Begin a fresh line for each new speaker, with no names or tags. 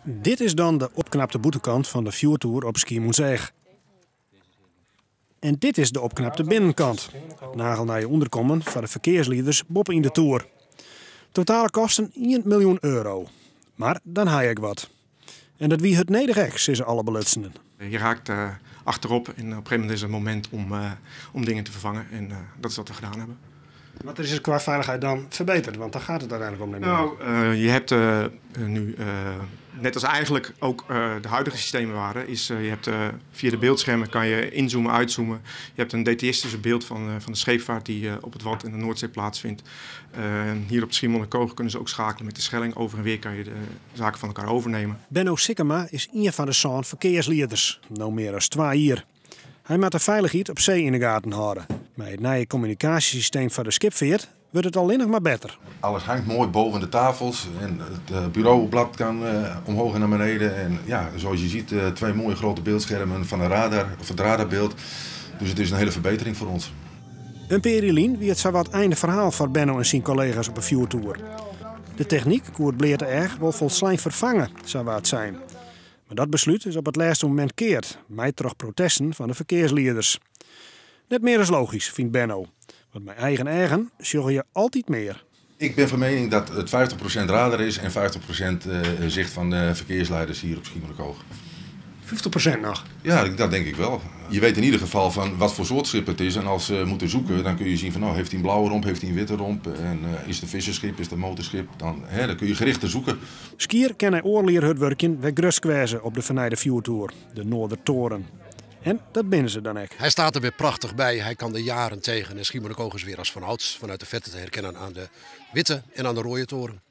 Dit is dan de opknapte boetenkant van de Fjordtour op Schiermonnikoog. En dit is de opknapte binnenkant. Het nagelnaaie onderkomen van de verkeersleiders boppen in de Tour. Totale kosten €1 miljoen. Maar dan haal ik wat. En dat wie het nederig, zeggen alle belutsenden.
Je raakt achterop en op een gegeven moment is het moment om dingen te vervangen. En dat is wat we gedaan hebben.
Wat is het qua veiligheid dan verbeterd? Want daar gaat het uiteindelijk om.
Nou, je hebt nu, net als eigenlijk ook de huidige systemen waren, je hebt via de beeldschermen kan je inzoomen, uitzoomen. Je hebt een detailistisch beeld van de scheepvaart die op het Wad en de Noordzee plaatsvindt. Hier op Schiermonnikoog kunnen ze ook schakelen met de Schelling. Over en weer kan je de zaken van elkaar overnemen.
Benno Sikkema is een van de zo'n verkeersleiders. Nou meer dan 2 jaar. Hij moet de veiligheid op zee in de gaten houden. Met het nieuwe communicatiesysteem van de schipvaart wordt het alleen nog maar beter.
Alles hangt mooi boven de tafels en het bureaublad kan omhoog en naar beneden. En ja, zoals je ziet 2 mooie grote beeldschermen van een radar of het radarbeeld. Dus het is een hele verbetering voor ons.
Een periolien wie het zowat einde verhaal voor Benno en zijn collega's op een Fjordtour. De techniek koert bleert erg wel volslijn vervangen, zou het zijn. Maar dat besluit is op het laatste moment keerd, met toch protesten van de verkeersleiders. Net meer is logisch, vindt Benno. Want met eigen zorg je altijd meer.
Ik ben van mening dat het 50% radar is en 50% zicht van de verkeersleiders hier op Schiermonnikoog.
50% nog?
Ja, dat denk ik wel. Je weet in ieder geval van wat voor soort schip het is. En als ze moeten zoeken, dan kun je zien van heeft hij een blauwe romp, heeft hij een witte romp. En is het een visserschip, is het een motorschip. Dan kun je gerichter zoeken.
Skier kan hij oorleer het werken bij Grustkwijze op de vernijde Fjordtour, de Noordertoren. En dat binnen ze dan ook.
Hij staat er weer prachtig bij. Hij kan de jaren tegen. En Schiermonnikoog is weer als vanouds vanuit de vette te herkennen aan de witte en aan de rode toren.